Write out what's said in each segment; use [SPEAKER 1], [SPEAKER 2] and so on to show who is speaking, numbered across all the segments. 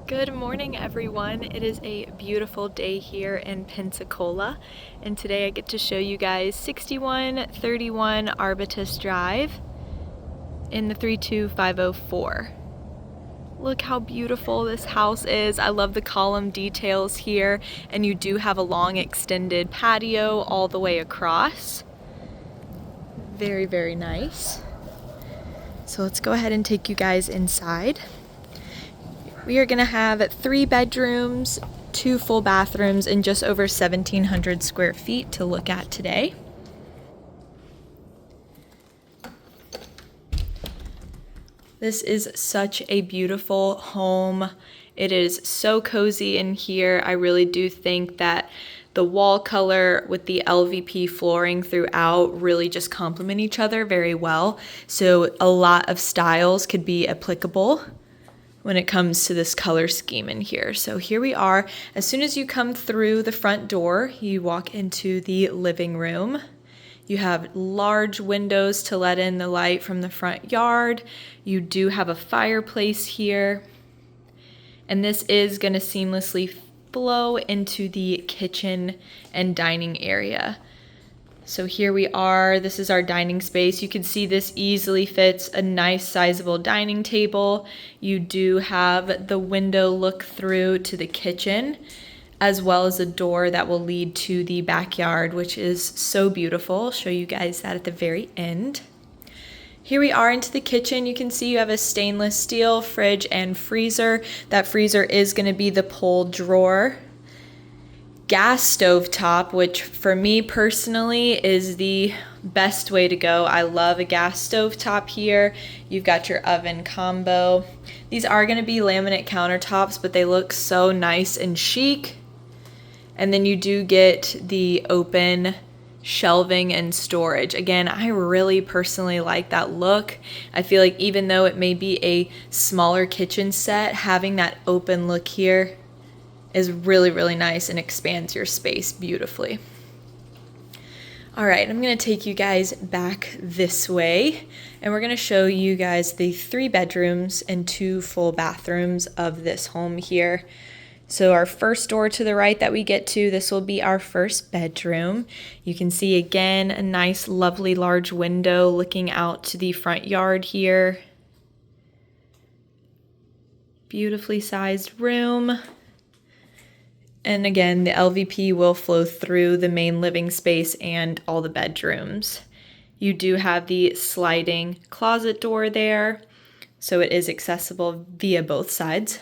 [SPEAKER 1] Good morning, everyone. It is a beautiful day here in Pensacola, and today I get to show you guys 6131 Arbutus Drive in the 32504. Look how beautiful this house is. I love the column details here, and you do have a long extended patio all the way across. Very, very nice. So let's go ahead and take you guys inside. We are going to have 3 bedrooms, 2 full bathrooms, and just over 1,700 square feet to look at today. This is such a beautiful home. It is so cozy in here. I really do think that the wall color with the LVP flooring throughout really just complement each other very well. So a lot of styles could be applicable when it comes to this color scheme in here. So here we are. As soon as you come through the front door, you walk into the living room. You have large windows to let in the light from the front yard. You do have a fireplace here. And this is going to seamlessly flow into the kitchen and dining area. So here we are. This is our dining space. You can see this easily fits a nice sizable dining table. You do have the window look through to the kitchen, as well as a door that will lead to the backyard, which is so beautiful. I'll show you guys that at the very end. Here we are into the kitchen. You can see you have a stainless steel fridge and freezer. That freezer is going to be the pull drawer. Gas stove top, which for me personally is the best way to go. I love a gas stove top here. You've got your oven combo. These are going to be laminate countertops, but they look so nice and chic. And then you do get the open shelving and storage. Again, I really personally like that look. I feel like even though it may be a smaller kitchen set, having that open look here is really, really nice and expands your space beautifully. All right, I'm going to take you guys back this way, and we're going to show you guys the 3 bedrooms and 2 full bathrooms of this home here. So our first door to the right that we get to, this will be our first bedroom. You can see again a nice, lovely large window looking out to the front yard here. Beautifully sized room. And again, the LVP will flow through the main living space and all the bedrooms. You do have the sliding closet door there, so it is accessible via both sides.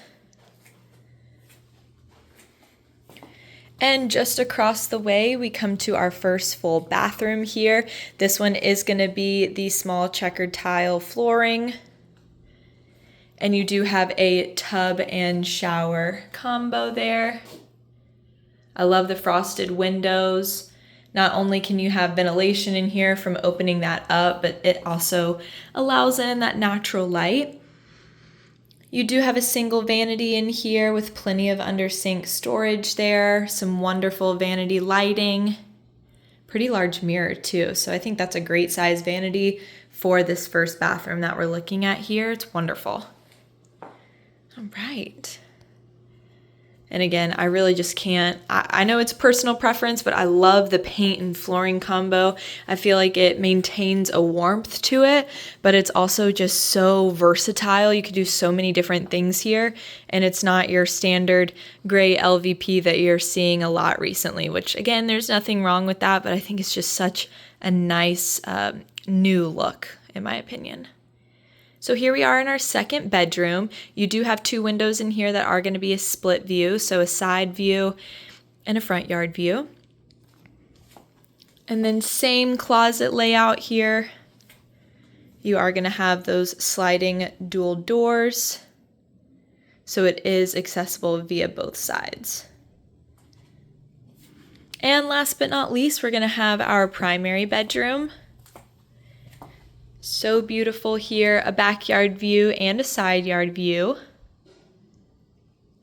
[SPEAKER 1] And just across the way, we come to our first full bathroom here. This one is going to be the small checkered tile flooring. And you do have a tub and shower combo there. I love the frosted windows. Not only can you have ventilation in here from opening that up, but it also allows in that natural light. You do have a single vanity in here with plenty of under sink storage there, some wonderful vanity lighting, pretty large mirror too. So I think that's a great size vanity for this first bathroom that we're looking at here. It's wonderful. All right. And again, I really just can't, I know it's personal preference, but I love the paint and flooring combo. I feel like it maintains a warmth to it, but it's also just so versatile. You could do so many different things here, and it's not your standard gray LVP that you're seeing a lot recently, which again, there's nothing wrong with that, but I think it's just such a nice new look, in my opinion. So here we are in our second bedroom. You do have 2 windows in here that are going to be a split view, so a side view and a front yard view. And then same closet layout here. You are going to have those sliding dual doors, so it is accessible via both sides. And last but not least, we're going to have our primary bedroom. So beautiful here, a backyard view and a side yard view.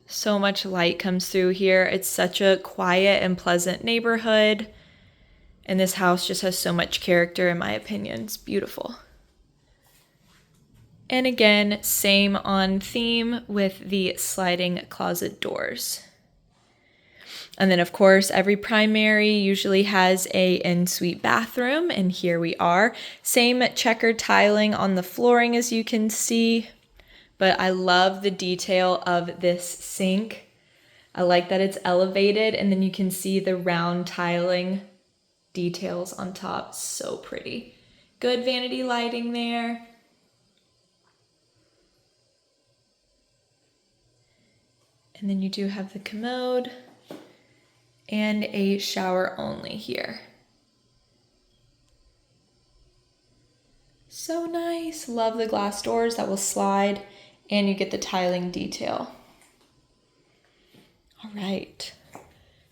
[SPEAKER 1] So much light comes through here. It's such a quiet and pleasant neighborhood. And this house just has so much character, in my opinion. It's beautiful. And again, same on theme with the sliding closet doors. And then of course, every primary usually has a ensuite bathroom, and here we are. Same checkered tiling on the flooring as you can see, but I love the detail of this sink. I like that it's elevated, and then you can see the round tiling details on top. So pretty. Good vanity lighting there. And then you do have the commode and a shower only here. So nice. Love the glass doors that will slide, and you get the tiling detail. All right.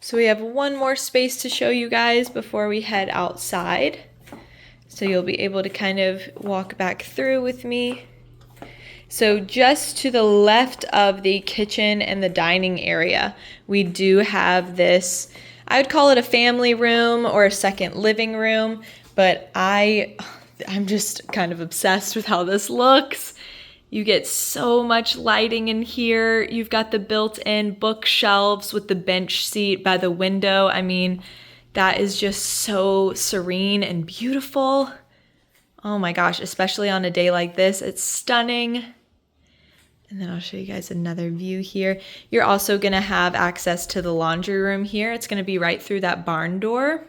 [SPEAKER 1] So we have one more space to show you guys before we head outside. So you'll be able to kind of walk back through with me. So just to the left of the kitchen and the dining area, we do have this, I would call it a family room or a second living room, but I'm just kind of obsessed with how this looks. You get so much lighting in here. You've got the built-in bookshelves with the bench seat by the window. I mean, that is just so serene and beautiful. Oh my gosh, especially on a day like this, it's stunning. And then I'll show you guys another view here. You're also gonna have access to the laundry room here. It's gonna be right through that barn door.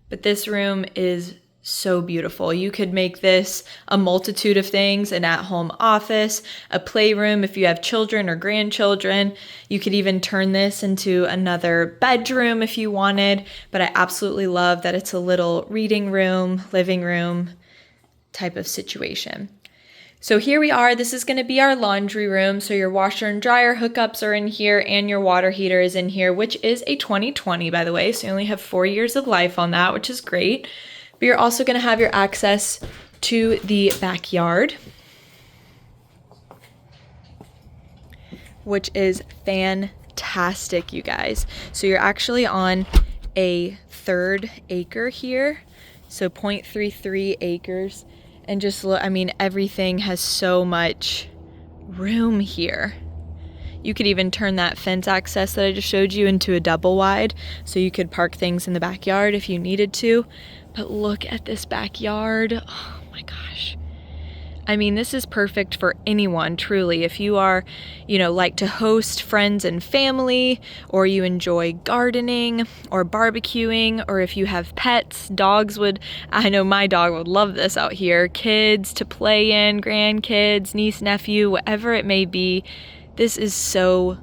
[SPEAKER 1] But this room is so beautiful. You could make this a multitude of things, an at-home office, a playroom if you have children or grandchildren. You could even turn this into another bedroom if you wanted, but I absolutely love that it's a little reading room, living room type of situation. So here we are. This is going to be our laundry room. So your washer and dryer hookups are in here, and your water heater is in here, which is a 2020, by the way. So you only have 4 years of life on that, which is great. But you're also going to have your access to the backyard, which is fantastic, you guys. So you're actually on a 1/3 acre here. So 0.33 acres. And just look, I mean, everything has so much room here. You could even turn that fence access that I just showed you into a double wide, so you could park things in the backyard if you needed to. But look at this backyard. Oh my gosh. I mean, this is perfect for anyone, truly. If you are, like to host friends and family, or you enjoy gardening or barbecuing, or if you have pets, I know my dog would love this out here. Kids to play in, grandkids, niece, nephew, whatever it may be. This is so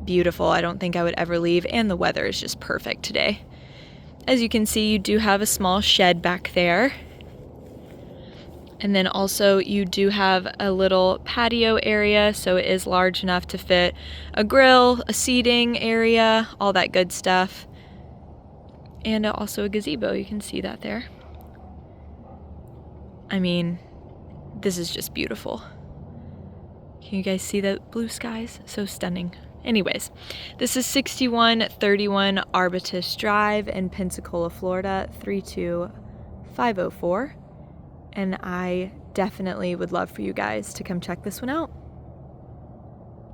[SPEAKER 1] beautiful. I don't think I would ever leave, and the weather is just perfect today. As you can see, you do have a small shed back there. And then also you do have a little patio area, so it is large enough to fit a grill, a seating area, all that good stuff. And also a gazebo, you can see that there. I mean, this is just beautiful. Can you guys see the blue skies? So stunning. Anyways, this is 6131 Arbutus Drive in Pensacola, Florida, 32504. And I definitely would love for you guys to come check this one out.